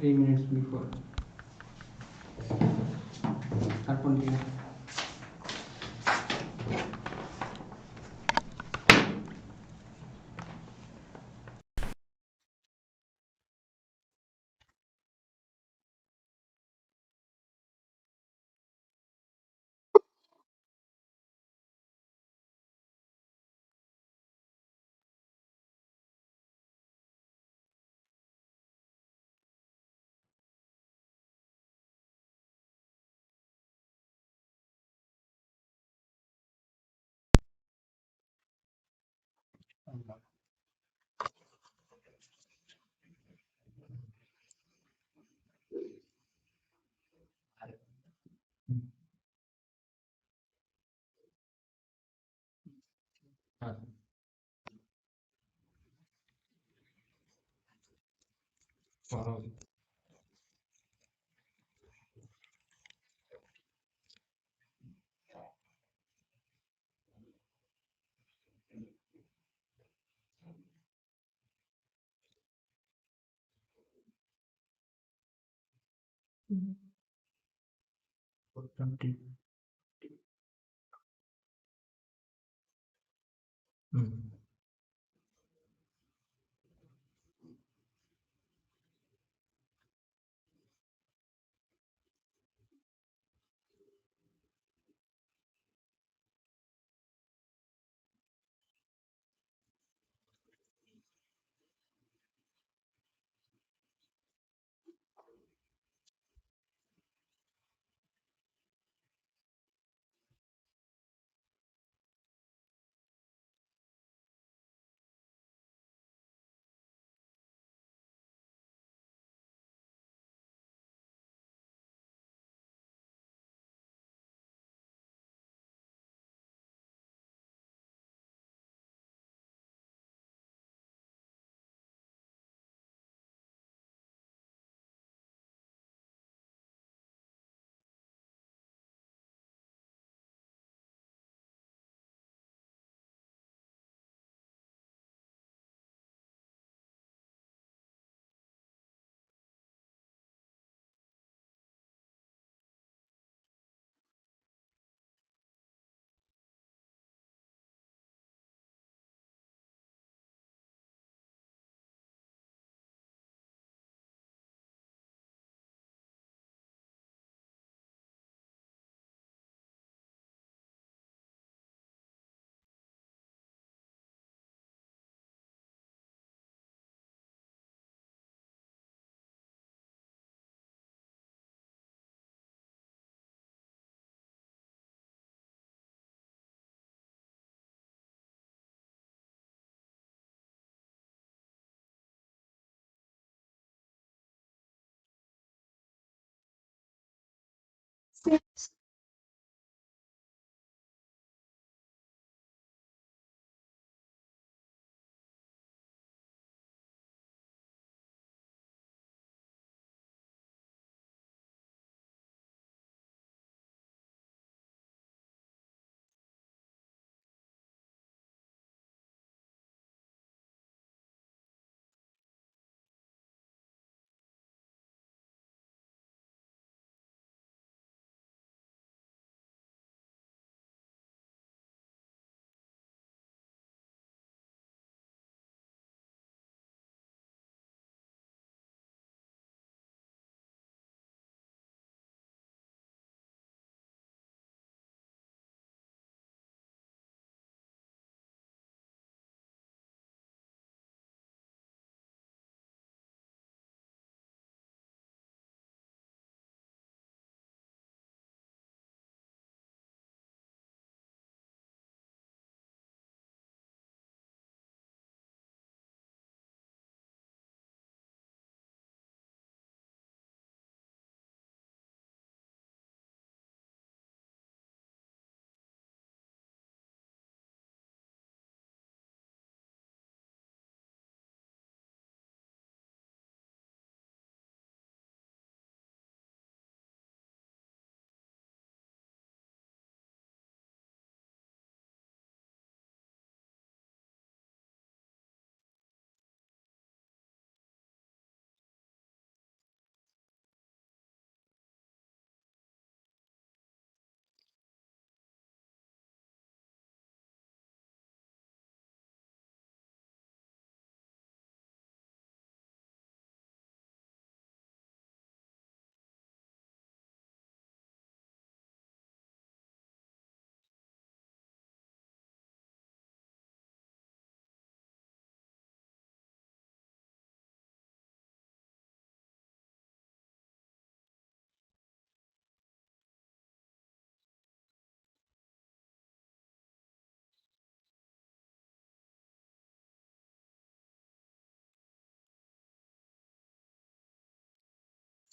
3 minutes before. Start continue.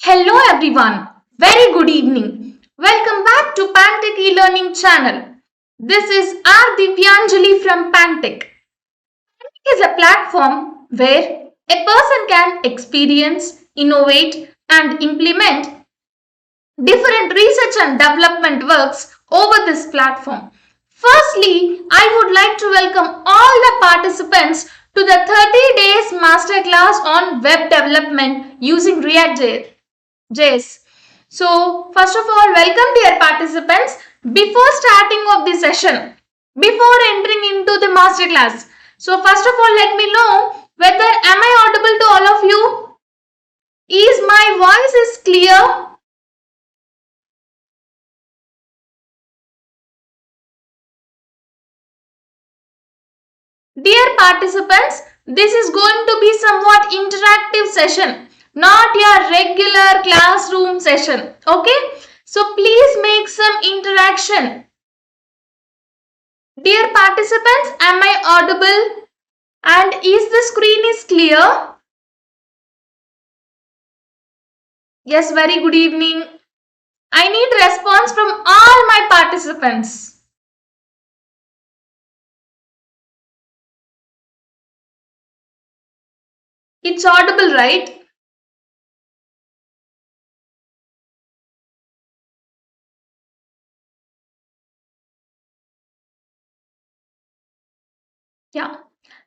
Hello everyone, very good evening. Welcome back to Pantech eLearning channel. This is R. Divyanjali from Pantech. Pantech is a platform where a person can experience, innovate and implement different research and development works over this platform. Firstly, I would like to welcome all the participants to the 30 days masterclass on web development using Reactjs. So, first of all, welcome dear participants. Before starting of the session, before entering into the masterclass, so first of all, let me know whether am I audible to all of you? Is my voice is clear? Dear participants, this is going to be somewhat interactive session, not your regular classroom session. Okay? So please make some interaction. Dear participants, am I audible? And is the screen is clear? Yes, very good evening. I need response from all my participants. It's audible, right? Yeah.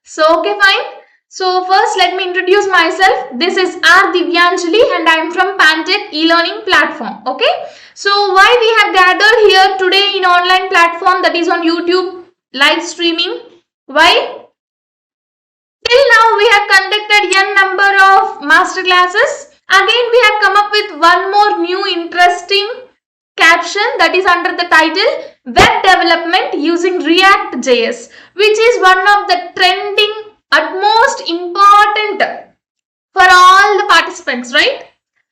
So, okay, fine. So, first let me introduce myself. This is R. Divyanjali and I am from Pantech eLearning platform. Okay. So, why we have gathered here today in online platform, that is on YouTube live streaming? Why? Till now we have conducted n number of master classes. Again we have come up with one more new interesting caption, that is under the title Web Development using Reactjs, which is one of the trending, utmost important for all the participants, right?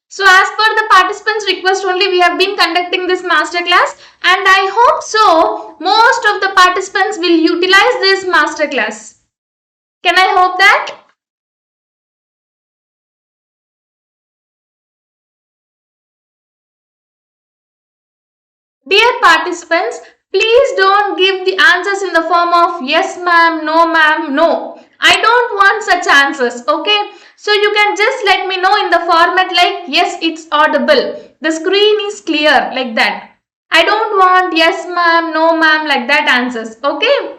So as per the participants request only, we have been conducting this masterclass and I hope so most of the participants will utilize this masterclass. Can I hope that? Dear participants, please don't give the answers in the form of yes ma'am, no ma'am, no. I don't want such answers, okay? So you can just let me know in the format like yes, it's audible. The screen is clear like that. I don't want yes ma'am, no ma'am like that answers, okay?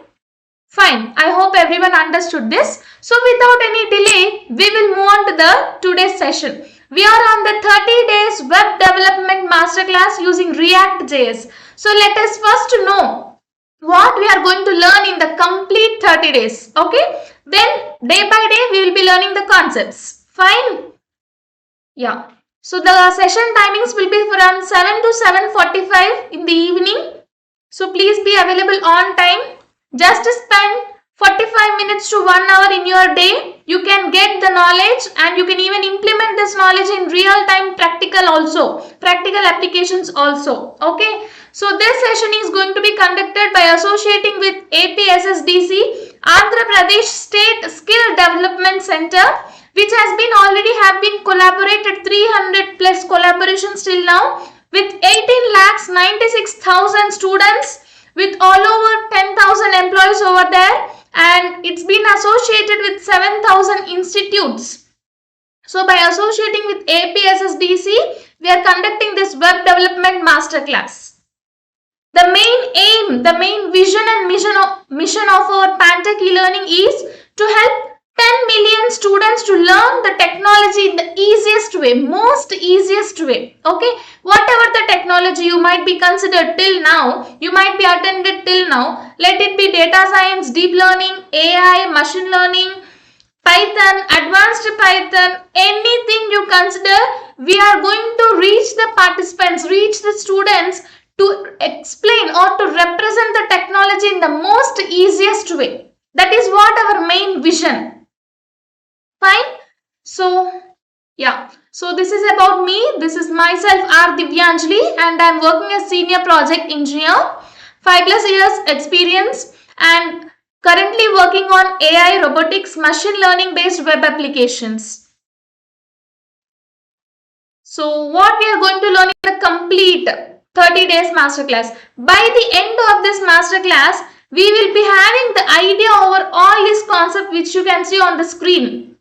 Fine. I hope everyone understood this. So without any delay, we will move on to the today's session. We are on the 30 days web development masterclass using Reactjs. So let us first know what we are going to learn in the complete 30 days. Okay. Then day by day we will be learning the concepts. Fine. Yeah. So the session timings will be from 7 to 7:45 in the evening. So please be available on time. Just spend 45 minutes to 1 hour in your day. You can get the knowledge and you can even implement this knowledge in real time practical also. Practical applications also. Okay. So this session is going to be conducted by associating with APSSDC, Andhra Pradesh State Skill Development Center, which has been already have been collaborated 300 plus collaborations till now with 18,96,000 students with all over 10,000 employees over there, and it's been associated with 7,000 institutes. So by associating with APSSDC, we are conducting this web development masterclass. The main aim, the main vision and mission of our Pantech eLearning is to help 10 million students to learn the technology in the easiest way, most easiest way. Okay, whatever the technology you might be considered till now, you might be attended till now, let it be data science, deep learning, AI, machine learning, Python, advanced Python, anything you consider, we are going to reach the participants, reach the students to explain or to represent the technology in the most easiest way. That is what our main vision. Fine. So, yeah. So this is about me. This is myself R. Divyanjali and I am working as senior project engineer. 5+ years experience and currently working on AI, robotics, machine learning based web applications. So what we are going to learn in the complete 30 days masterclass. By the end of this masterclass, we will be having the idea over all these concepts which you can see on the screen.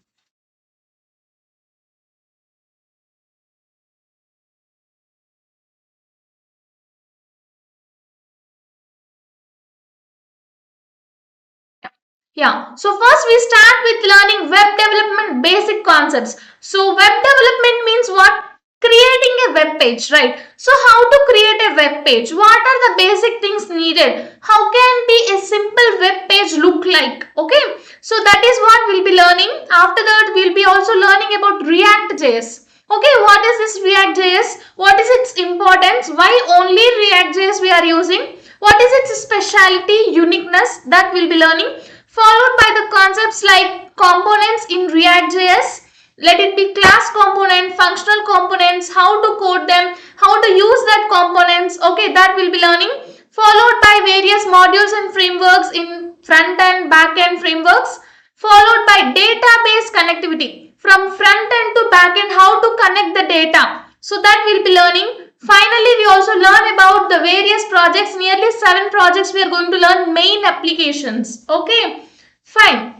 Yeah, so first we start with learning web development basic concepts. So web development means what? Creating a web page, right? So how to create a web page? What are the basic things needed? How can be a simple web page look like? Okay, so that is what we'll be learning. After that, we'll be also learning about Reactjs. Okay, what is this Reactjs? What is its importance? Why only Reactjs we are using? What is its speciality, uniqueness? That we'll be learning. Followed by the concepts like components in Reactjs. Let it be class component, functional components, how to code them, how to use that components. Okay, that we'll be learning. Followed by various modules and frameworks in front end, back end frameworks. Followed by database connectivity. From front end to back end, how to connect the data. So that we'll be learning. Finally, we also learn about the various projects. Nearly 7 projects we are going to learn main applications. Okay, fine.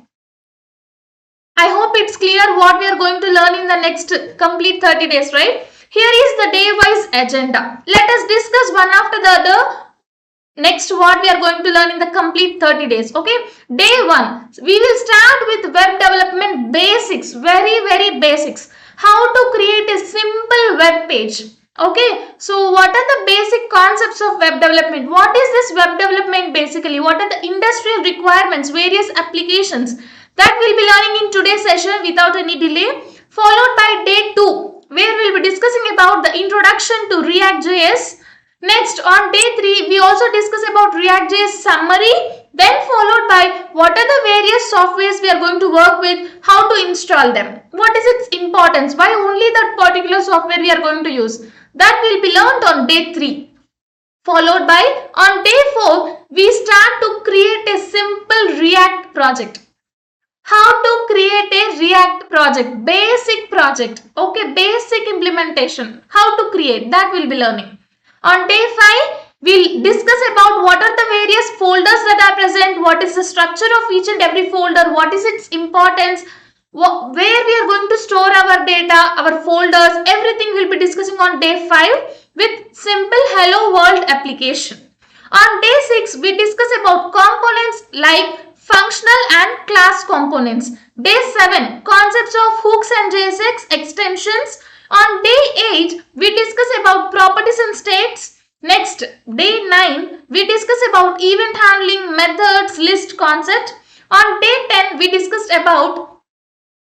I hope it's clear what we are going to learn in the next complete 30 days, right? Here is the day-wise agenda. Let us discuss one after the other. Next, what we are going to learn in the complete 30 days. Okay, day 1, we will start with web development basics, very basics. How to create a simple web page. Okay, so what are the basic concepts of web development? What is this web development basically? What are the industrial requirements, various applications? That we'll be learning in today's session without any delay. Followed by day 2, where we'll be discussing about the introduction to React.js. Next, on day 3, we also discuss about React.js summary. Then followed by what are the various softwares we are going to work with, how to install them. What is its importance? Why only that particular software we are going to use? That will be learned on day 3. Followed by on day 4, we start to create a simple React project. How to create a React project, basic project, okay, basic implementation, how to create, that we'll be learning. On day 5, we'll discuss about what are the various folders that are present, what is the structure of each and every folder, what is its importance, where we are going to store our data, our folders, everything we'll be discussing on day 5 with simple hello world application. On day 6, we discuss about components like functional and class components. Day 7, concepts of hooks and JSX extensions. On day 8, we discuss about properties and states. Next, day 9, we discuss about event handling, methods, list concept. On day 10, we discussed about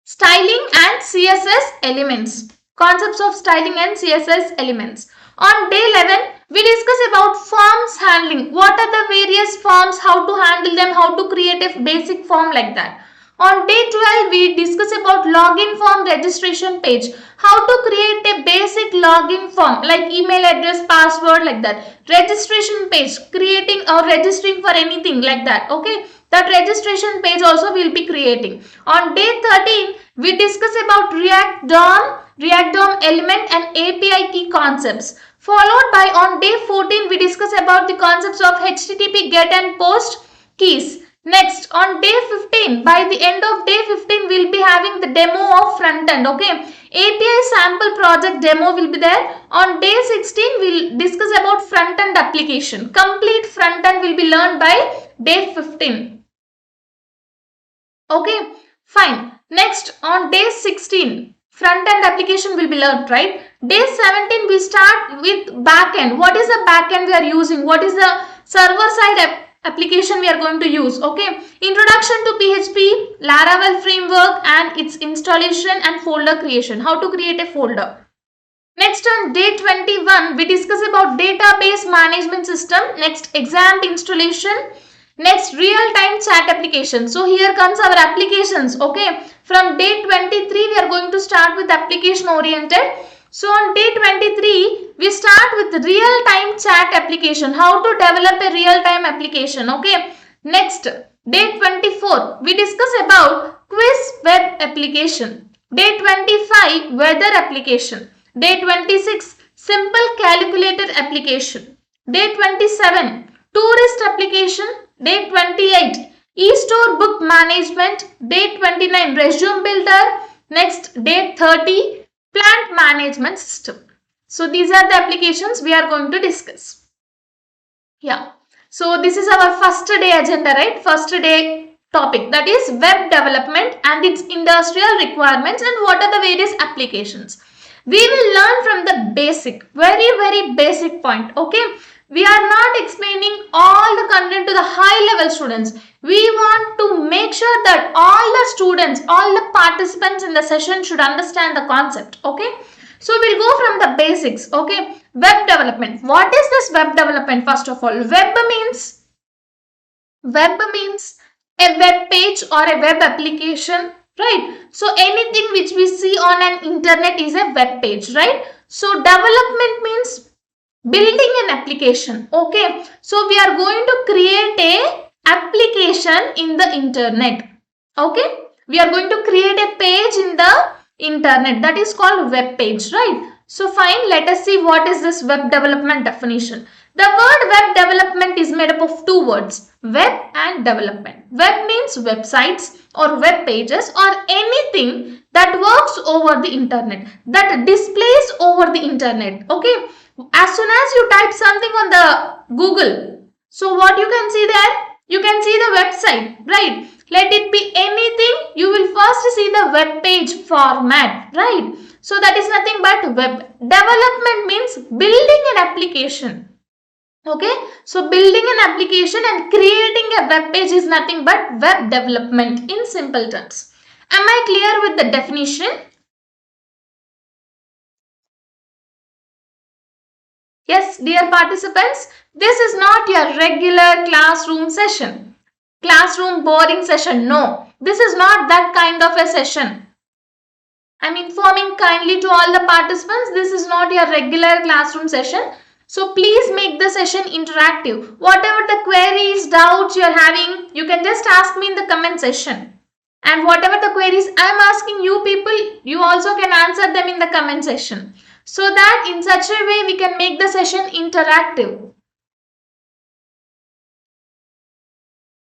styling and CSS elements. Concepts of styling and CSS elements. On day 11, we discuss about forms handling. What are the various forms, how to handle them, how to create a basic form like that. On day 12, we discuss about login form registration page. How to create a basic login form like email address, password like that. Registration page, creating or registering for anything like that. Okay, that registration page also we'll be creating. On day 13, we discuss about Reactdom element and API key concepts. Followed by on day 14, we discuss about the concepts of HTTP GET and POST keys. Next, on day 15, by the end of day 15, we'll be having the demo of front end. Okay, API sample project demo will be there. On day 16, we'll discuss about front end application. Complete front end will be learned by day 15. Okay, fine. Next, on day 16, front end application will be learned, right? Day 17, we start with back end. What is the back end we are using? What is the server side application we are going to use? Okay, introduction to PHP, Laravel framework and its installation and folder creation. How to create a folder. Next, on day 21, we discuss about database management system. Next, XAMPP installation. Next, real-time chat application. So here comes our applications. Okay, from day 23, we are going to start with application oriented. So on day 23, we start with real-time chat application. How to develop a real-time application. Okay. Next, day 24, we discuss about quiz web application. Day 25, weather application. Day 26, simple calculator application. Day 27, tourist application. Day 28, e-store book management. Day 29, resume builder. Next, day 30, plant management system. So these are the applications we are going to discuss. Yeah. So this is our first day agenda, right? First day topic, that is web development and its industrial requirements and what are the various applications. We will learn from the basic, very basic point. Okay. We are not explaining all the content to the high level students. We want to make sure that all the students, all the participants in the session should understand the concept. Okay. So we'll go from the basics. Okay. Web development. What is this web development? First of all, web means a web page or a web application, right? So anything which we see on an internet is a web page, right? So development means building an application. Okay. So we are going to create a application in the internet. Okay. We are going to create a page in the internet, that is called web page, right? So fine, let us see what is this web development definition. The word web development is made up of two words, web and development. Web means websites or web pages or anything that works over the internet, that displays over the internet. Okay. As soon as you type something on the Google, so what you can see there? You can see the website, right? Let it be anything, you will first see the web page format, right? So that is nothing but web. Development means building an application. Okay, so building an application and creating a web page is nothing but web development in simple terms. Am I clear with the definition? Yes, dear participants, this is not your regular classroom session. Classroom boring session. No, this is not that kind of a session. I'm informing kindly to all the participants, this is not your regular classroom session. So please make the session interactive. Whatever the queries, doubts you are having, you can just ask me in the comment section. And whatever the queries I'm asking you people, you also can answer them in the comment section. So that in such a way we can make the session interactive.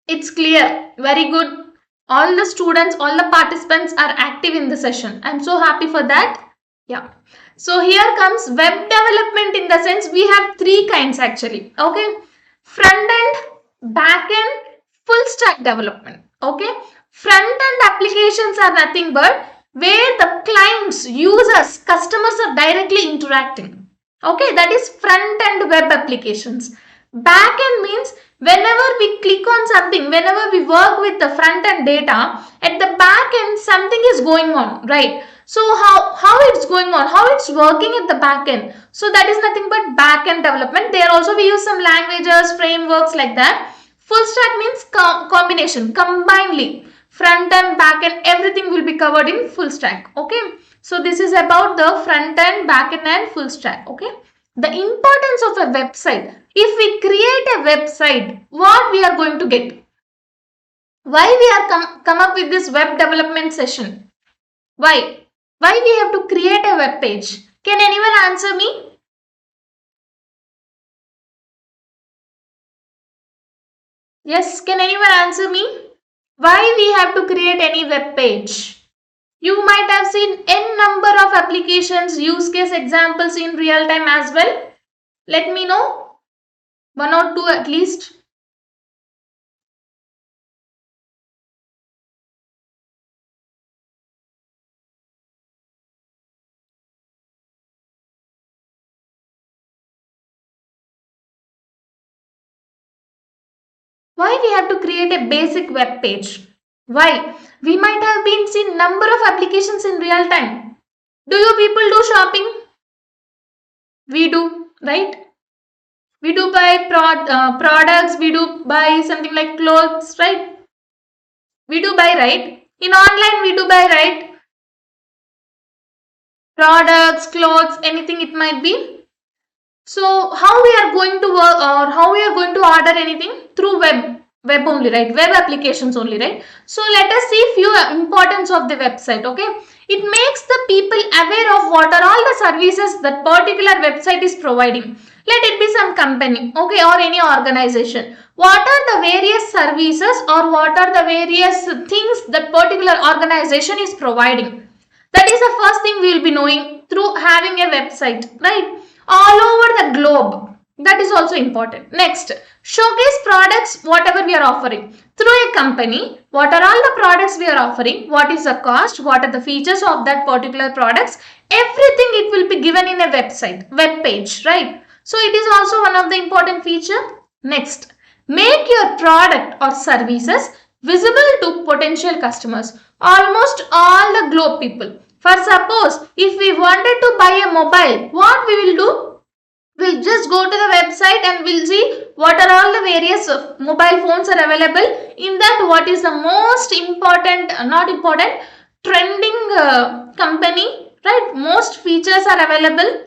It's clear. Very good. All the students, all the participants are active in the session. I'm so happy for that. Yeah. So here comes web development, in the sense we have three kinds actually. Okay. Front end, back end, full stack development. Okay. Front end applications are nothing but where the clients, users, customers are directly interacting. Okay. That is front end web applications. Back end means whenever we click on something, whenever we work with the front end data, at the back end something is going on, right? So how it's going on, how it's working at the back end. So that is nothing but back end development. There also we use some languages, frameworks like that. Full stack means combination, combinedly. Front end, back end, everything will be covered in full stack. Okay. So this is about the front end, back end and full stack. Okay. The importance of a website. If we create a website, what we are going to get? Why we are come up with this web development session? Why? Why we have to create a web page? Can anyone answer me? Yes, can anyone answer me? Why we have to create any web page? You might have seen n number of applications, use case examples in real time as well. Let me know. One or two at least. Why we have to create a basic web page? Why? We might have been seen number of applications in real time. Do you people do shopping? We do, right? We do buy products, we do buy something like clothes, right? We do buy, right? In online we do buy, right? Products, clothes, anything it might be. So how we are going to work, or how we are going to order anything? Through web only, right? Web applications only, right? So let us see few importance of the website, okay? It makes the people aware of what are all the services that particular website is providing. Let it be some company, okay, or any organization. What are the various services or what are the various things that particular organization is providing? That is the first thing we will be knowing through having a website, right? All over the globe. That is also important. Next, showcase products, whatever we are offering. Through a company, what are all the products we are offering? What is the cost? What are the features of that particular products? Everything it will be given in a website, web page, right? So it is also one of the important feature. Next, make your product or services visible to potential customers. Almost all the globe people. For suppose, if we wanted to buy a mobile, what we will do? We'll just go to the website and we'll see what are all the various mobile phones are available. In that, what is the most important, not important, trending company, right? Most features are available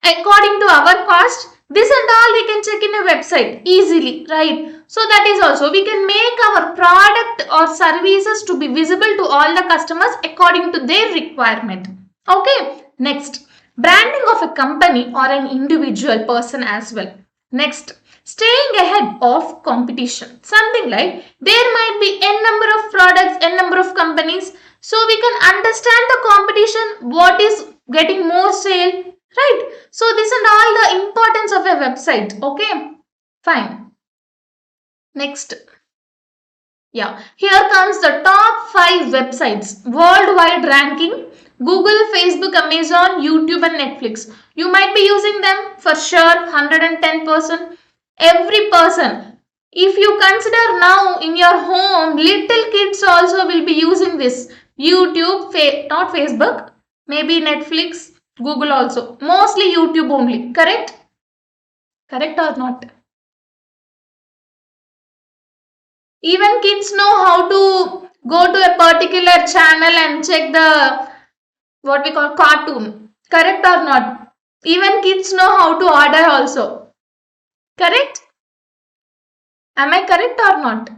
according to our cost. This and all we can check in a website easily, right? So that is also, we can make our product or services to be visible to all the customers according to their requirement. Okay, next, branding of a company or an individual person as well. Next, staying ahead of competition. Something like there might be n number of products, n number of companies. So we can understand the competition, what is getting more sale, right? So this and all the importance of a website. Okay, fine. Next. Yeah, here comes the top 5 websites worldwide ranking. Google, Facebook, Amazon, YouTube and Netflix. You might be using them for sure, 110%. Every person. If you consider now in your home, little kids also will be using this. YouTube, not Facebook, maybe Netflix, Google also. Mostly YouTube only. Correct? Correct or not? Even kids know how to go to a particular channel and check the what we call cartoon. Correct or not? Even kids know how to order also. Correct? Am I correct or not?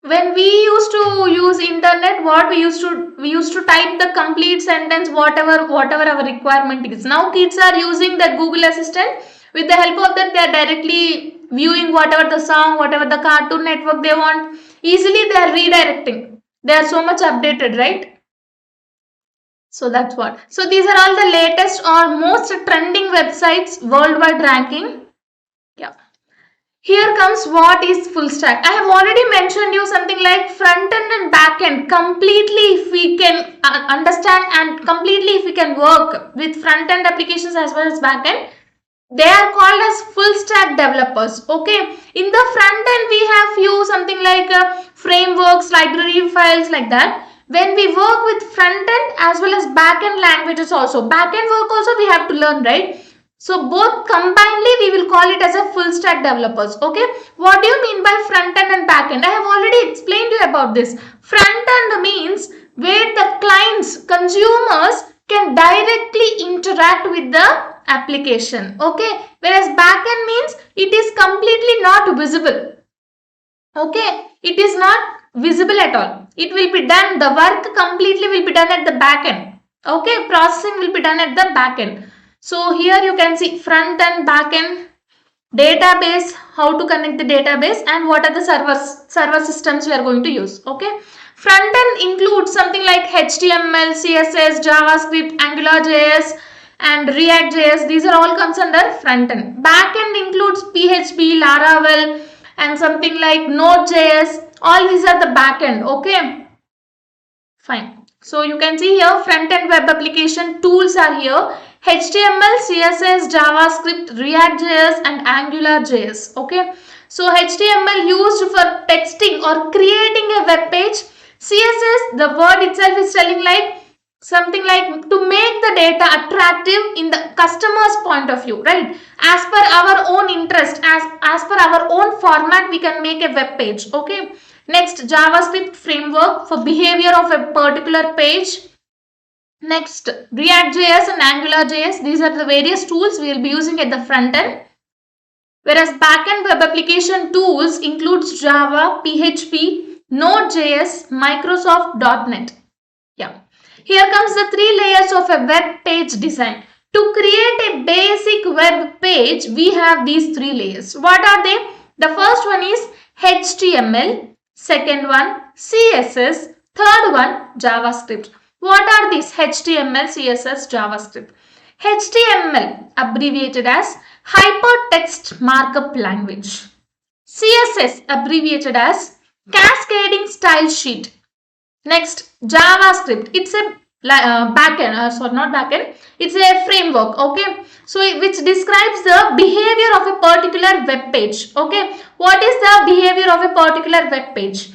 When we used to use internet, what we used to type the complete sentence, whatever our requirement is. Now kids are using that Google Assistant. With the help of that, they are directly viewing whatever the song, whatever the Cartoon Network they want. Easily they are redirecting. They are so much updated, right? So that's what. So these are all the latest or most trending websites worldwide ranking. Yeah. Here comes what is full stack. I have already mentioned you something like front end and back end. Completely if we can understand and completely if we can work with front end applications as well as back end, they are called as full stack developers. Okay. In the front end we have few something like frameworks, library files like that. When we work with front end as well as back end languages also, back end work also we have to learn, right? So both combinedly we will call it as a full stack developers. Okay. What do you mean by front end and back end? I have already explained to you about this. Front end means where the clients, consumers can directly interact with the application. Okay. Whereas back end means it is completely not visible. Okay. It is not visible at all. It will be done. The work completely will be done at the back end. Okay. Processing will be done at the back end. So here you can see front and back end, database, how to connect the database and what are the server systems we are going to use. Okay. Front end includes something like HTML, CSS, JavaScript, AngularJS and Reactjs. These are all comes under front end. Back end includes PHP, Laravel and something like Node.js. All these are the back end. Okay. Fine. So you can see here front end web application tools are here. HTML, CSS, JavaScript, Reactjs and AngularJS. Okay. So HTML used for texting or creating a web page. CSS, the word itself is telling like something like to make the data attractive in the customer's point of view, right? As per our own interest, as per our own format, we can make a web page. Okay. Next, JavaScript framework for behavior of a particular page. Next, Reactjs and AngularJS. These are the various tools we will be using at the front end. Whereas backend web application tools includes Java, PHP, Node.js, Microsoft.NET. Yeah. Here comes the 3 layers of a web page design. To create a basic web page, we have these 3 layers. What are they? The first one is HTML, second one CSS, third one JavaScript. What are these HTML, CSS, JavaScript? HTML, abbreviated as Hypertext Markup Language. CSS, abbreviated as Cascading Style Sheet. Next, JavaScript. It's a it's a framework, okay? So which describes the behavior of a particular web page, okay? What is the behavior of a particular web page?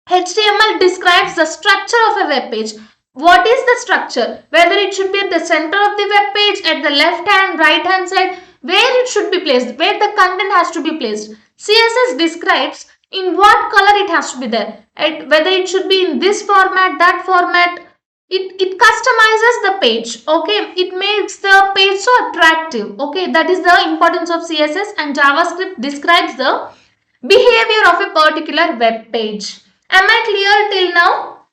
HTML describes the structure of a web page. What is the structure? Whether it should be at the center of the web page, at the left hand, right hand side, where it should be placed, where the content has to be placed. CSS describes in what color it has to be there, whether it should be in this format, that format. It customizes the page, okay? It makes the page so attractive, okay? That is the importance of CSS. And JavaScript describes the behavior of a particular web page. Am I clear till now?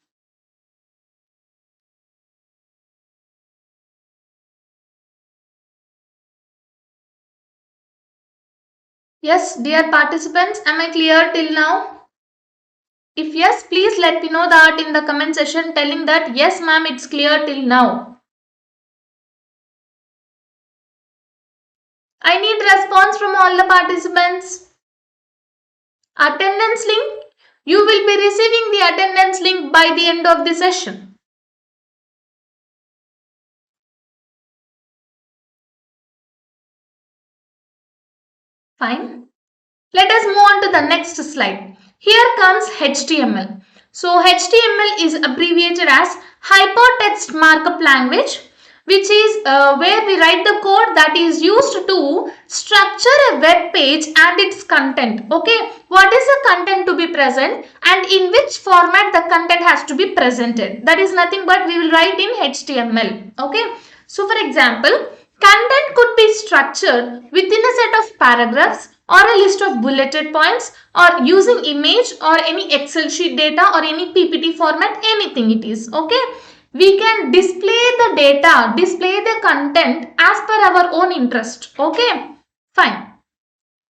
Yes, dear participants, am I clear till now? If yes, please let me know that in the comment section telling that yes ma'am, it's clear till now. I need response from all the participants. Attendance link. You will be receiving the attendance link by the end of the session. Fine. Let us move on to the next slide. Here comes HTML. So HTML is abbreviated as Hypertext Markup Language, which is where we write the code that is used to structure a web page and its content. Okay, what is the content to be present and in which format the content has to be presented. That is nothing but we will write in HTML. Okay, so for example, content could be structured within a set of paragraphs or a list of bulleted points or using image or any Excel sheet data or any PPT format, anything it is. Okay, we can display the data, display the content as per our own interest. Okay, fine.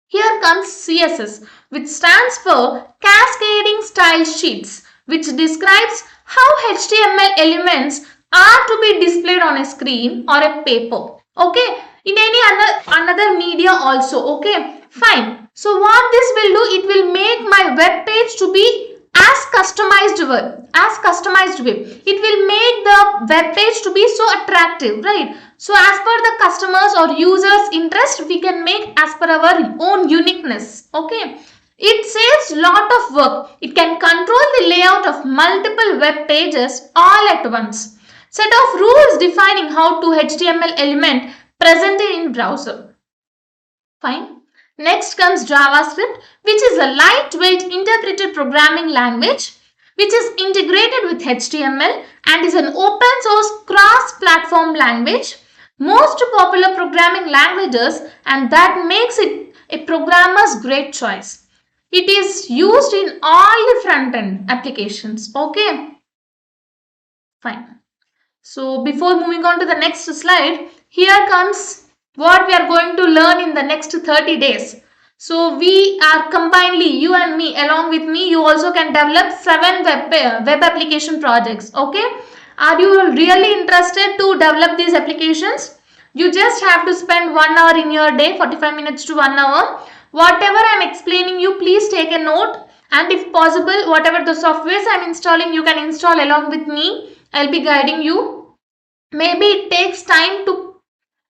Here comes CSS, which stands for Cascading Style Sheets, which describes how HTML elements are to be displayed on a screen or a paper. Okay, in any another media also. Okay, fine. So what this will do, it will make my web page to be as customized way. It will make the web page to be so attractive, right? So as per the customers or users interest, we can make as per our own uniqueness. Okay, it saves lot of work. It can control the layout of multiple web pages all at once. Set of rules defining how to HTML element presented in browser. Fine. Next comes JavaScript, which is a lightweight interpreted programming language which is integrated with HTML and is an open source cross-platform language. Most popular programming languages, and that makes it a programmer's great choice. It is used in all the front-end applications. Okay. Fine. So before moving on to the next slide, here comes what we are going to learn in the next 30 days. So we are combinedly, you and me, along with me, you also can develop 7 web application projects. Okay. Are you really interested to develop these applications? You just have to spend 1 hour in your day, 45 minutes to 1 hour. Whatever I am explaining you, please take a note. And if possible, whatever the softwares I am installing, you can install along with me. I'll be guiding you. Maybe it takes time to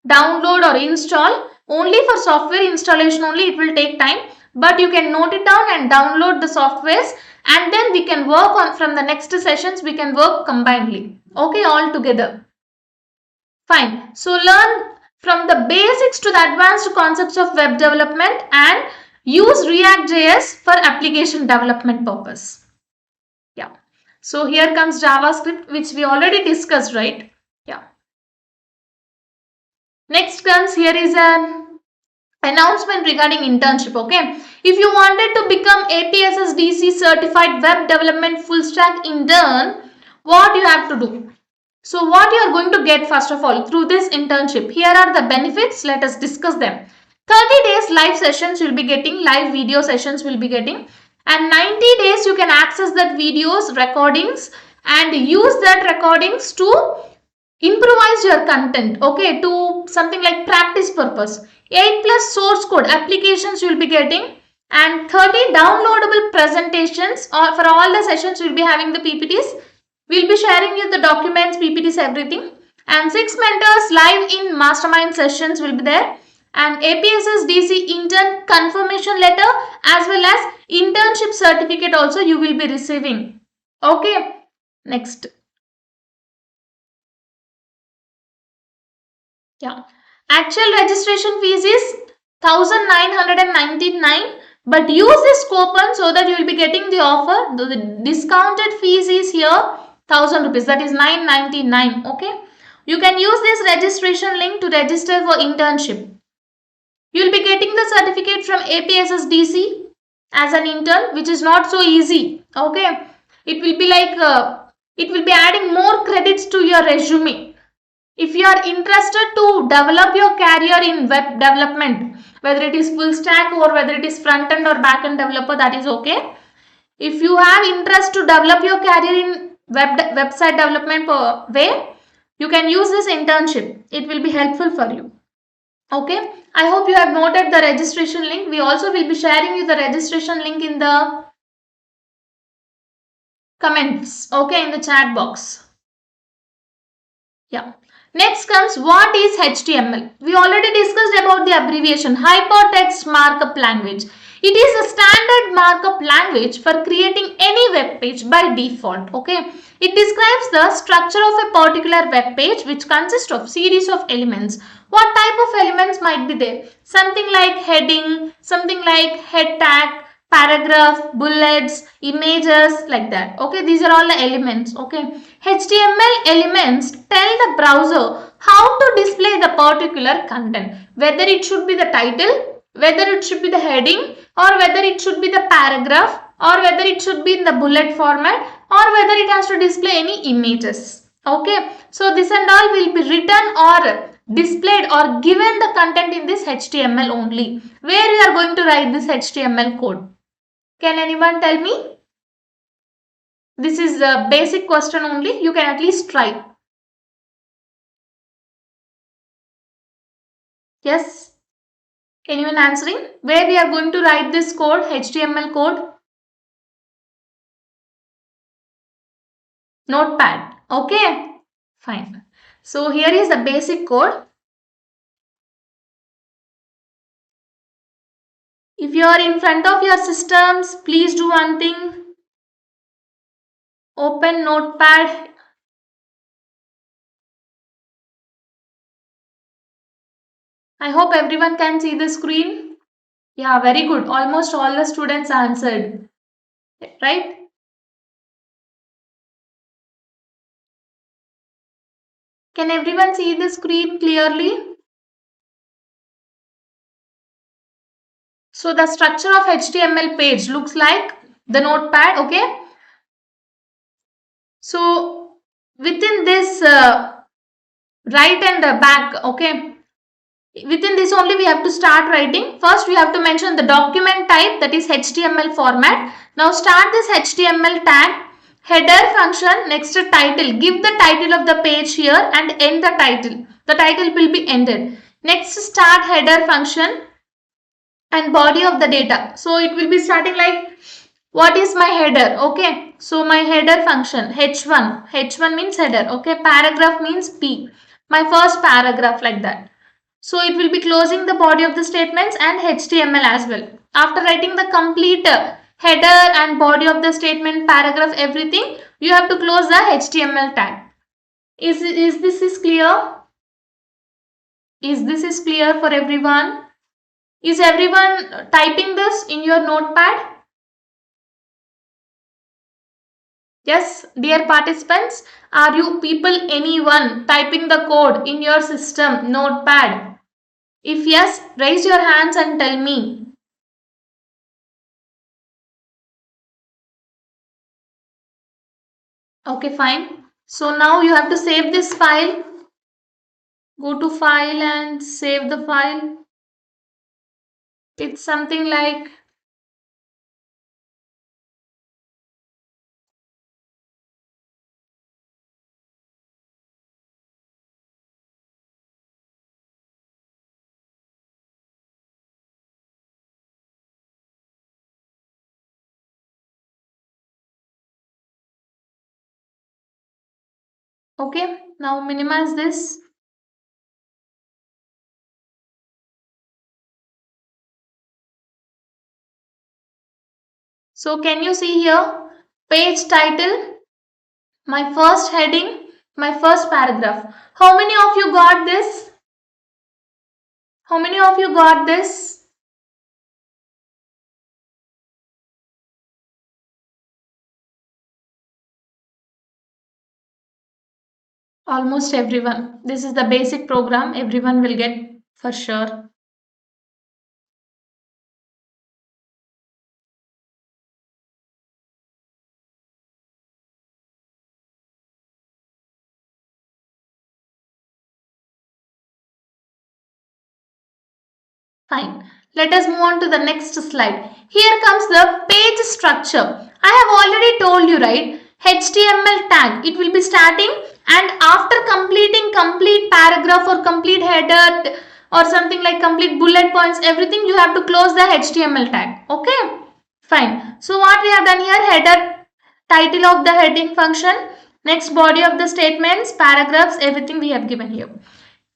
download or install. Only for software installation only it will take time. But you can note it down and download the softwares. And then we can work on, from the next sessions, we can work combinedly. Okay, all together. Fine. So learn from the basics to the advanced concepts of web development and use Reactjs for application development purpose. Yeah. So here comes JavaScript, which we already discussed, right? Yeah. Next comes, here is an announcement regarding internship. Okay. If you wanted to become APSSDC certified web development full stack intern, what you have to do? So what you are going to get first of all through this internship, here are the benefits. Let us discuss them. 30 days live sessions you will be getting, live video sessions will be getting, and 90 days you can access that videos recordings and use that recordings to improvise your content, okay, to something like practice purpose. 8 plus source code applications you will be getting, and 30 downloadable presentations, or for all the sessions you will be having the PPTs. We'll be sharing you the documents, PPTs, everything. And 6 mentors live in mastermind sessions will be there. And APSS DC intern confirmation letter as well as internship certificate also you will be receiving. Okay. Next. Yeah. Actual registration fees is 1999, but use this coupon so that you will be getting the offer. The discounted fees is here 1000 rupees, that is 999. Okay. You can use this registration link to register for internship. You will be getting the certificate from APSSDC as an intern, which is not so easy. Okay. It will be like it will be adding more credits to your resume. If you are interested to develop your career in web development, whether it is full stack or whether it is front end or back end developer, that is okay. If you have interest to develop your career in website development way, you can use this internship. It will be helpful for you. Okay. I hope you have noted the registration link. We also will be sharing you the registration link in the comments. Okay, in the chat box. Yeah. Next comes, what is HTML? We already discussed about the abbreviation, Hypertext Markup Language. It is a standard markup language for creating any web page by default. Okay. It describes the structure of a particular web page which consists of series of elements. What type of elements might be there? Something like heading, something like head tag, paragraph, bullets, images, like that. Okay, these are all the elements. Okay, HTML elements tell the browser how to display the particular content, whether it should be the title, whether it should be the heading, or whether it should be the paragraph, or whether it should be in the bullet format, or whether it has to display any images. Okay, so this and all will be written or displayed or given the content in this HTML only. Where you are going to write this HTML code? Can anyone tell me? This is a basic question only. You can at least try. Yes? Anyone answering? Where we are going to write this code, HTML code? Notepad. Okay? Fine. So here is the basic code. If you are in front of your systems, please do one thing. Open Notepad. I hope everyone can see the screen. Yeah, very good. Almost all the students answered. Right? Can everyone see the screen clearly? So the structure of HTML page looks like the notepad, okay? So within this right and back, okay? Within this only we have to start writing. First we have to mention the document type, that is HTML format. Now start this HTML tag, header function, next title. Give the title of the page here and end the title. The title will be ended. Next start header function and body of the data. So it will be starting like, what is my header? Okay, so my header function h1 means header. Okay, paragraph means p, my first paragraph, like that. So it will be closing the body of the statements and HTML as well. After writing the complete header and body of the statement, paragraph, everything, you have to close the HTML tag. Is this clear? Is this is clear for everyone? Is everyone typing this in your notepad? Yes, dear participants, are you people, anyone typing the code in your system notepad? If yes, raise your hands and tell me. Okay, fine. So now you have to save this file. Go to file and save the file. It's something like okay. Now minimize this. So can you see here? Page title, my first heading, my first paragraph. How many of you got this? How many of you got this? Almost everyone. This is the basic program. Everyone will get for sure. Fine. Let us move on to the next slide. Here comes the page structure. I have already told you, right? HTML tag. It will be starting, and after completing complete paragraph or complete header or something like complete bullet points, everything, you have to close the HTML tag. Okay? Fine. So what we have done here, header, title of the heading function, next body of the statements, paragraphs, everything we have given here.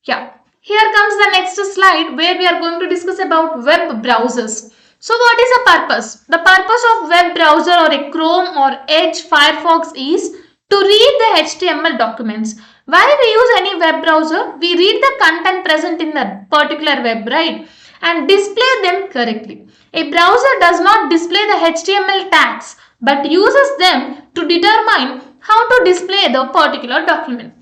Yeah. Here comes the next slide where we are going to discuss about web browsers. So what is the purpose? The purpose of web browser or a Chrome or Edge Firefox is to read the HTML documents. While we use any web browser, we read the content present in the particular web, right? And display them correctly. A browser does not display the HTML tags but uses them to determine how to display the particular document.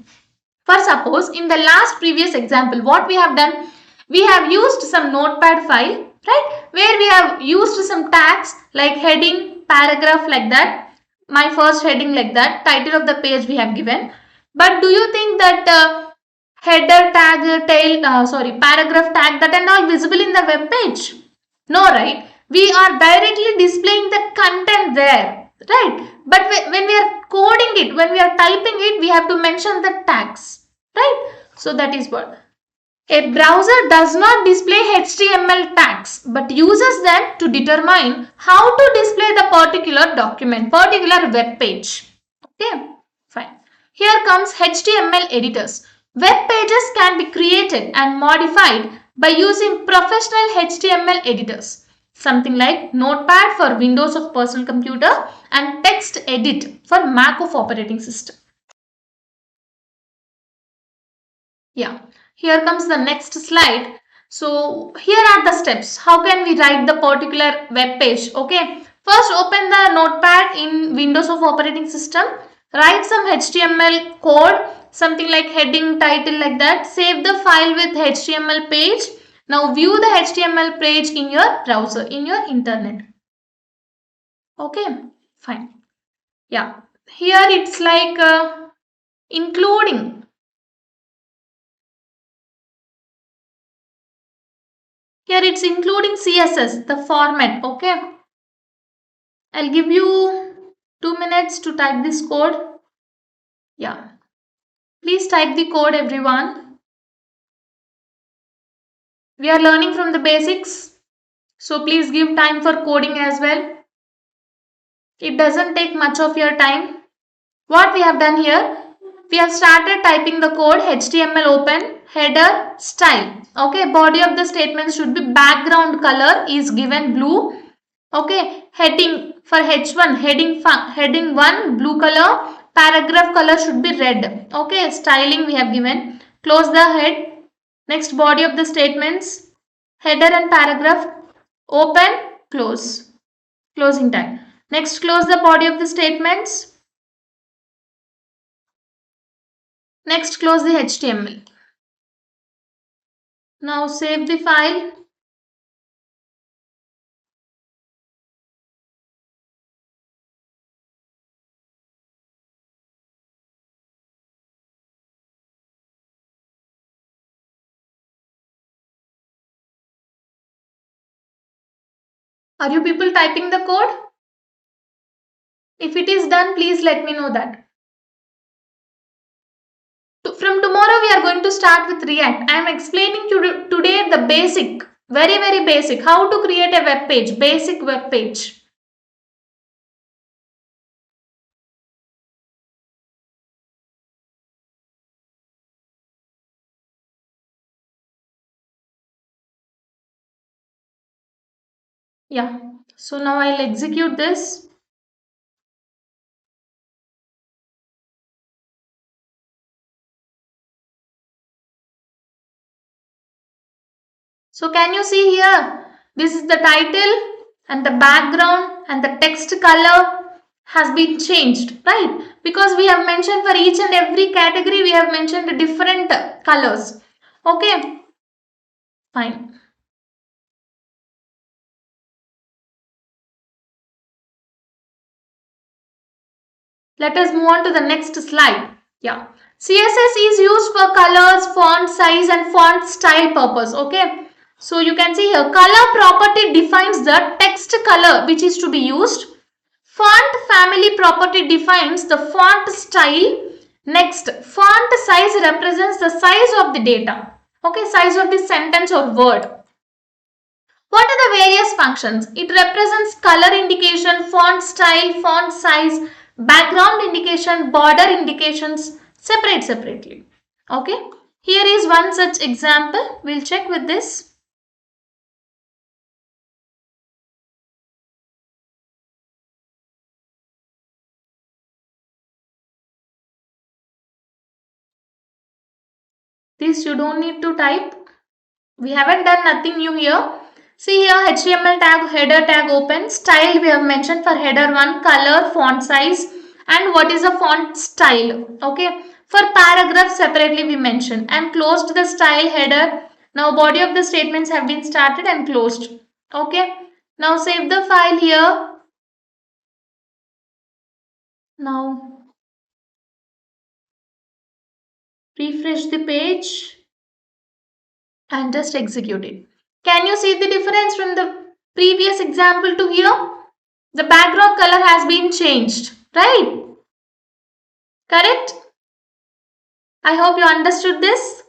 For suppose in the last previous example, what we have done, we have used some notepad file, right, where we have used some tags like heading, paragraph like that, my first heading like that, title of the page we have given. But do you think that header tag, paragraph tag, that and all visible in the web page? No, right? We are directly displaying the content there, right? But when we are coding it, when we are typing it, we have to mention the tags, right? So that is what. A browser does not display HTML tags but uses them to determine how to display the particular document, particular web page. Okay, fine. Here comes HTML editors. Web pages can be created and modified by using professional HTML editors. Something like Notepad for Windows of personal computer and TextEdit for Mac of operating system. Yeah, here comes the next slide. So here are the steps. How can we write the particular web page? Okay, first open the notepad in Windows of operating system. Write some HTML code, something like heading, title like that. Save the file with HTML page. Now view the HTML page in your browser, in your internet. Okay, fine. Yeah, here it's like including. Here it's including CSS, the format, okay. I'll give you 2 minutes to type this code. Yeah. Please type the code, everyone. We are learning from the basics. So please give time for coding as well. It doesn't take much of your time. What we have done here, we have started typing the code. HTML open, header, style. Okay, body of the statement should be background color is given blue. Okay, heading for H1, heading 1 blue color, paragraph color should be red. Okay, styling we have given. Close the head. Next, body of the statements, header and paragraph, open, close, closing tag. Next, close the body of the statements. Next, close the HTML. Now save the file. Are you people typing the code? If it is done, please let me know that. From tomorrow, we are going to start with React. I am explaining to today the basic, very basic, how to create a web page, basic web page. Yeah, so now I'll execute this. So can you see here? This is the title and the background and the text color has been changed, right? Because we have mentioned for each and every category, we have mentioned different colors. Okay, fine. Let us move on to the next slide. Yeah. CSS is used for colors, font size and font style purpose. Okay. So you can see here color property defines the text color which is to be used. Font family property defines the font style. Next, font size represents the size of the data. Okay, size of the sentence or word. What are the various functions? It represents color indication, font style, font size, background indication, border indications, separately. Okay. Here is one such example. We'll check with this. This you don't need to type. We haven't done nothing new here. See here HTML tag, header tag open, style we have mentioned for header 1, color, font size and what is a font style. Okay. For paragraph separately we mentioned and closed the style header. Now body of the statements have been started and closed. Okay. Now save the file here. Now refresh the page and just execute it. Can you see the difference from the previous example to here? The background color has been changed, right? Correct? I hope you understood this.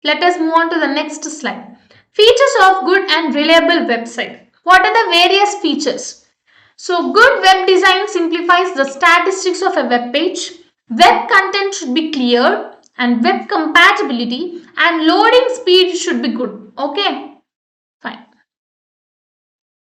Let us move on to the next slide. Features of good and reliable website. What are the various features? So, good web design simplifies the statistics of a web page. Web content should be clear and web compatibility and loading speed should be good. Okay, fine.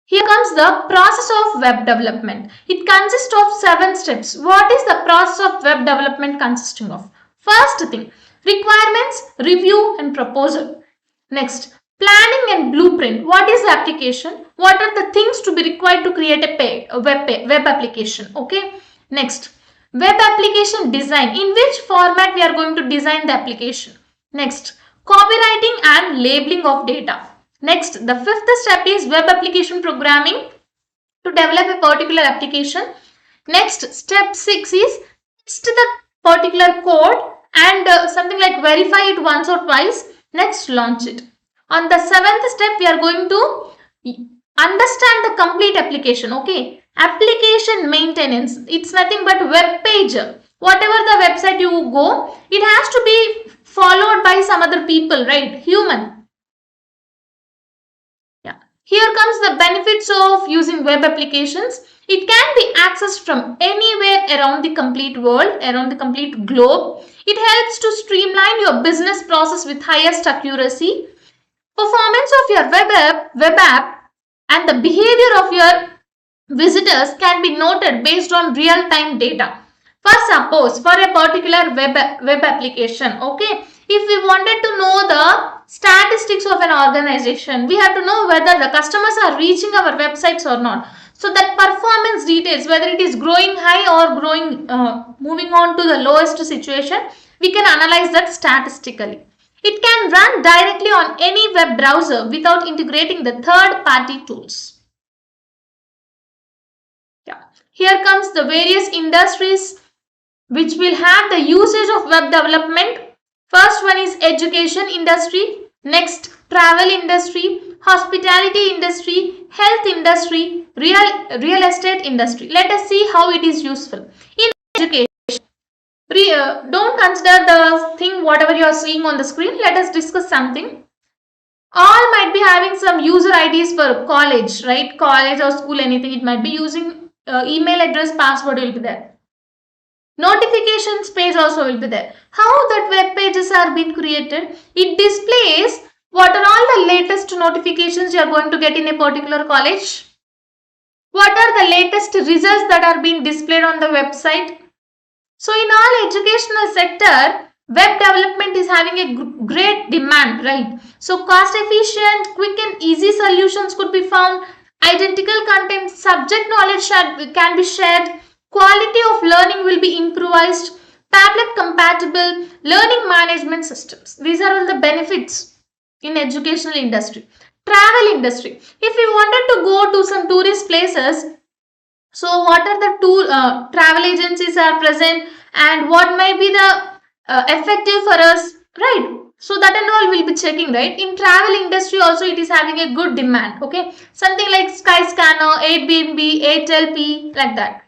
Here comes the process of web development. It consists of 7 steps. What is the process of web development consisting of? First thing, requirements, review and proposal. Next, planning and blueprint. What is the application? What are the things to be required to create a web application? Okay. Next, web application design. In which format we are going to design the application? Next, copywriting and labeling of data. Next, the 5th step is web application programming to develop a particular application. Next, step 6 is test the particular code and something like verify it once or twice. Next, launch it. On the 7th step, we are going to understand the complete application. Okay, application maintenance. It's nothing but web page. Whatever the website you go, it has to be followed by some other people, right? Human. Here comes the benefits of using web applications. It can be accessed from anywhere around the complete world, around the complete globe. It helps to streamline your business process with highest accuracy. Performance of your web app and the behavior of your visitors can be noted based on real-time data. For suppose, for a particular web application, okay, if we wanted to know the statistics of an organization, we have to know whether the customers are reaching our websites or not. So that performance details, whether it is growing high or growing, moving on to the lowest situation, we can analyze that statistically. It can run directly on any web browser without integrating the third-party tools. Yeah. Here comes the various industries which will have the usage of web development. First one is education industry, next travel industry, hospitality industry, health industry, real estate industry. Let us see how it is useful. In education, don't consider the thing whatever you are seeing on the screen. Let us discuss something. All might be having some user IDs for college, right? College or school, anything. It might be using email address, password will be there. Notifications page also will be there. How that web pages are being created? It displays what are all the latest notifications you are going to get in a particular college. What are the latest results that are being displayed on the website? So in all educational sector, web development is having a great demand, right? So cost efficient, quick and easy solutions could be found. Identical content, subject knowledge can be shared. Quality of learning will be improvised. Tablet compatible learning management systems. These are all the benefits in educational industry. Travel industry. If we wanted to go to some tourist places, so what are the travel agencies are present and what might be the effective for us, right? So that and all we'll be checking, right? In travel industry also it is having a good demand, okay? Something like Skyscanner, Airbnb, HLP, like that.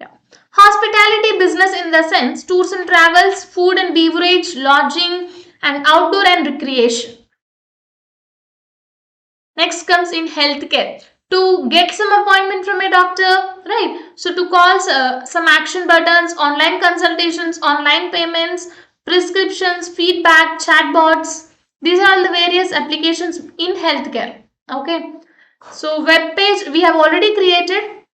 Yeah. Hospitality business in the sense, tours and travels, food and beverage, lodging and outdoor and recreation. Next comes in healthcare. To get some appointment from a doctor, right? So to call some action buttons, online consultations, online payments, prescriptions, feedback, chatbots. These are all the various applications in healthcare. Okay. So web page we have already created.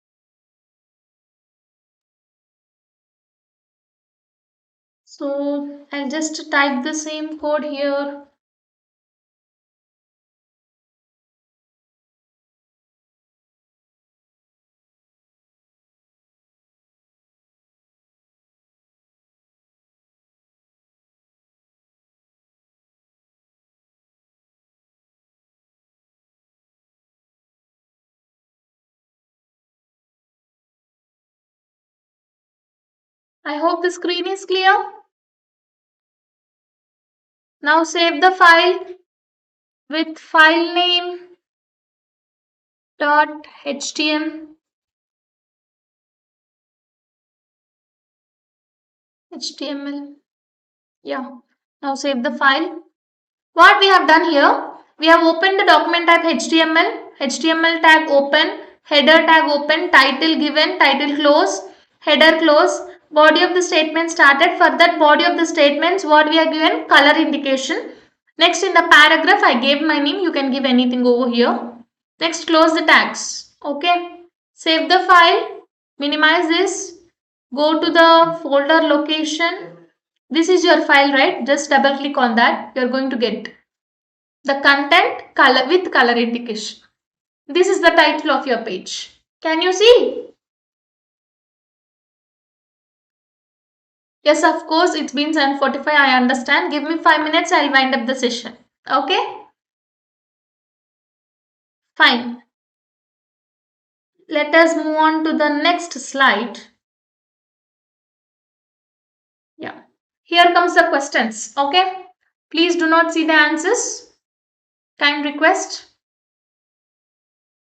So I'll just type the same code here. I hope the screen is clear. Now save the file with file name .html. Yeah. Now save the file. What we have done here, we have opened the document type HTML tag open, header tag open, title given, title close, header close, body of the statement started. For that body of the statements, what we are given? Color indication. Next in the paragraph, I gave my name. You can give anything over here. Next, close the tags. Okay. Save the file. Minimize this. Go to the folder location. This is your file, right? Just double click on that. You're going to get the content color with color indication. This is the title of your page. Can you see? Yes, of course, it's been 7:45. I understand. Give me 5 minutes. I'll wind up the session. Okay? Fine. Let us move on to the next slide. Yeah. Here comes the questions. Okay? Please do not see the answers. Kind request.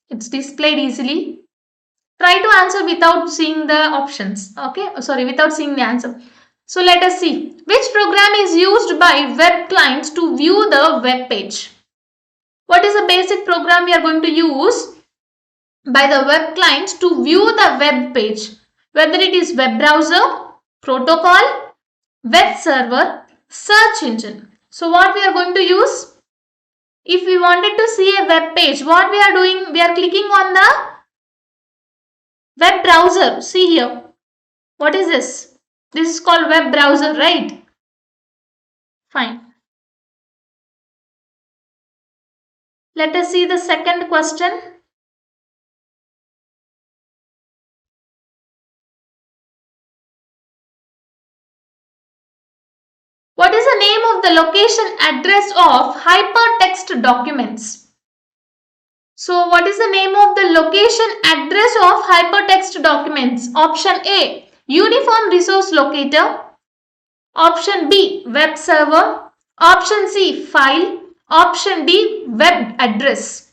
It's displayed easily. Try to answer without seeing the options. Okay? Sorry, without seeing the answer. So let us see. Which program is used by web clients to view the web page? What is the basic program we are going to use by the web clients to view the web page? Whether it is web browser, protocol, web server, search engine. So what we are going to use? If we wanted to see a web page, what we are doing? We are clicking on the Web browser. See here. What is this? This is called web browser, right? Fine. Let us see the second question. What is the name of the location address of hypertext documents? So what is the name of the location address of hypertext documents? Option A, Uniform Resource Locator. Option B, Web Server. Option C, File. Option D, Web Address.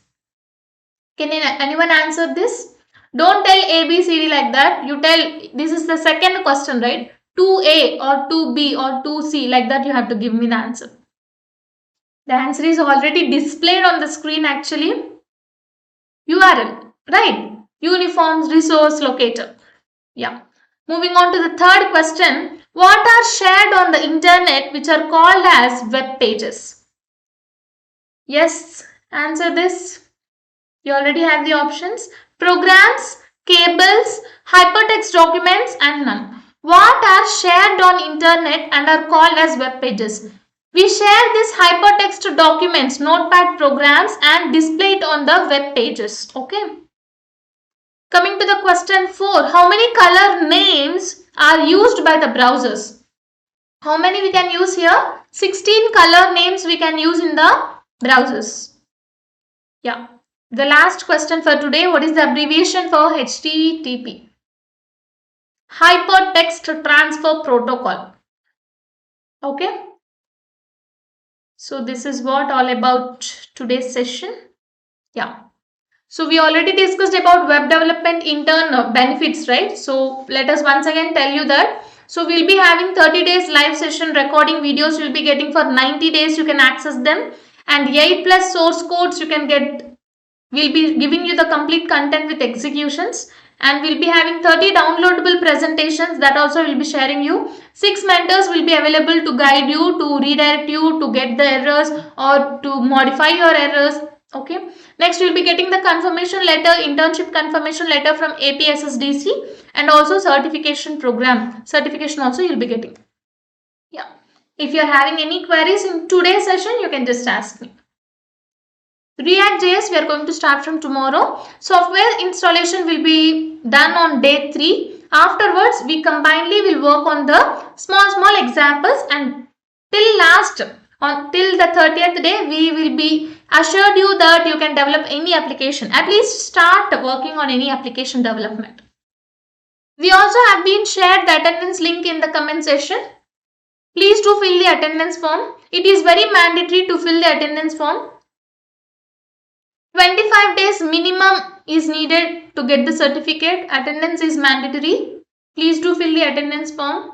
Can anyone answer this? Don't tell A, B, C, D like that. You tell, this is the second question, right? 2A or 2B or 2C, like that you have to give me the answer. The answer is already displayed on the screen actually. URL, right? Uniforms Resource Locator. Yeah. Moving on to the third question. What are shared on the internet which are called as web pages? Yes, answer this. You already have the options. Programs, cables, hypertext documents and none. What are shared on internet and are called as web pages? We share these hypertext documents, notepad programs and display it on the web pages. Okay. Coming to the question 4. How many color names are used by the browsers? How many we can use here? 16 color names we can use in the browsers. Yeah. The last question for today. What is the abbreviation for HTTP? Hypertext Transfer Protocol. Okay. So this is what all about today's session. Yeah. So we already discussed about web development intern benefits, right? So let us once again tell you that. So we'll be having 30 days live session recording videos you'll be getting for 90 days. You can access them and 8+ source codes you can get. We'll be giving you the complete content with executions and we'll be having 30 downloadable presentations that also will be sharing you. 6 mentors will be available to guide you, to redirect you, to get the errors or to modify your errors. Okay. Next, you'll be getting the confirmation letter, internship confirmation letter from APSSDC and also certification program. Certification also you'll be getting. Yeah. If you're having any queries in today's session, you can just ask me. Reactjs we are going to start from tomorrow. Software installation will be done on day 3. Afterwards, we combinedly will work on the small examples and till the 30th day, we will be assured you that you can develop any application. At least start working on any application development. We also have been shared the attendance link in the comment section. Please do fill the attendance form. It is very mandatory to fill the attendance form. 25 days minimum is needed to get the certificate. Attendance is mandatory. Please do fill the attendance form.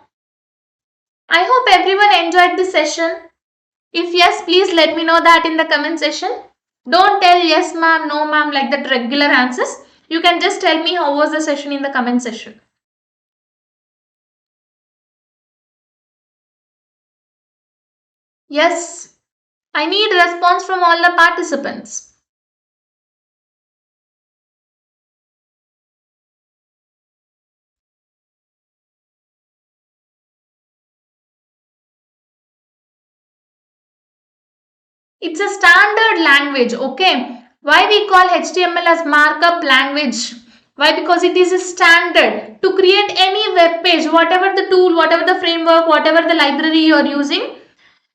I hope everyone enjoyed this session. If yes, please let me know that in the comment section. Don't tell yes ma'am, no ma'am like that regular answers. You can just tell me how was the session in the comment section. Yes, I need a response from all the participants. It's a standard language, okay? Why we call HTML as markup language? Why? Because it is a standard. To create any web page, whatever the tool, whatever the framework, whatever the library you are using,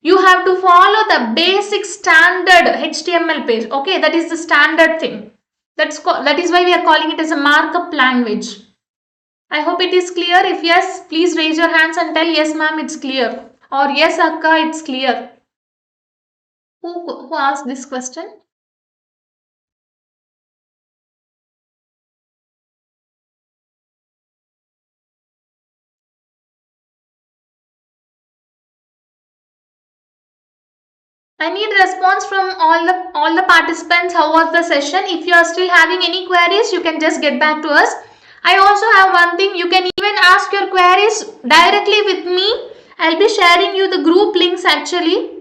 you have to follow the basic standard HTML page, okay? That is the standard thing. That is why we are calling it as a markup language. I hope it is clear. If yes, please raise your hands and tell yes ma'am, it's clear. Or yes Akka, it's clear. Who asked this question? I need a response from all the participants. How was the session? If you are still having any queries, you can just get back to us. I also have one thing. You can even ask your queries directly with me. I'll be sharing you the group links actually.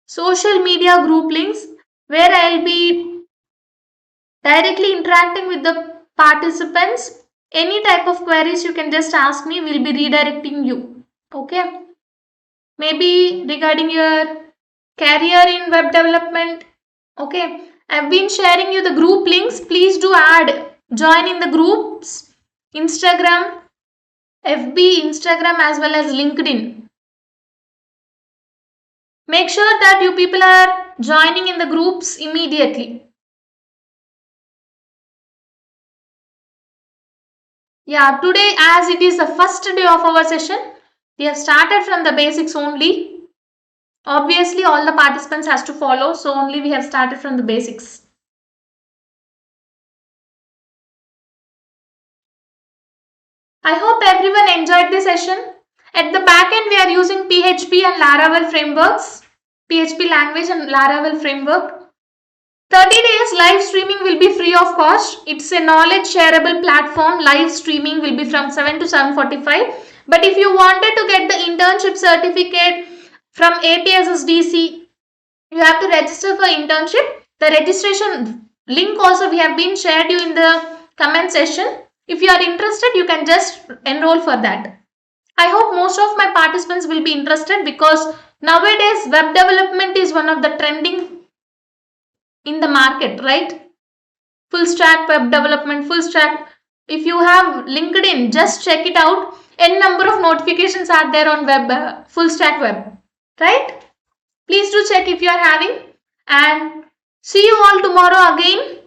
Social media group links where I'll be directly interacting with the participants, any type of queries you can just ask me, we'll be redirecting you. Okay. Maybe regarding your career in web development. Okay. I've been sharing you the group links. Please do join in the groups, Instagram, FB, Instagram as well as LinkedIn. Make sure that you people are joining in the groups immediately. Yeah, today as it is the first day of our session, we have started from the basics only. Obviously, all the participants has to follow, so only we have started from the basics. I hope everyone enjoyed the session. At the back end, we are using PHP and Laravel frameworks, PHP language and Laravel framework. 30 days live streaming will be free of cost. It's a knowledge shareable platform. Live streaming will be from 7 to 7:45. But if you wanted to get the internship certificate from APSSDC, you have to register for internship. The registration link also we have been shared you in the comment section. If you are interested, you can just enroll for that. I hope most of my participants will be interested because nowadays web development is one of the trending in the market, right? Full stack web development, full stack. If you have LinkedIn, just check it out. N number of notifications are there on web, full stack web, right? Please do check if you are having, and see you all tomorrow again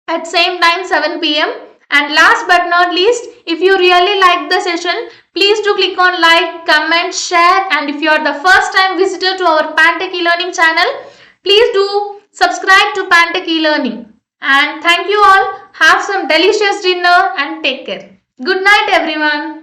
at same time 7 p.m. And last but not least, if you really like the session, please do click on like, comment, share, and if you are the first time visitor to our Pantech eLearning channel, please do subscribe to Pantech eLearning. And thank you all. Have some delicious dinner and take care. Good night everyone.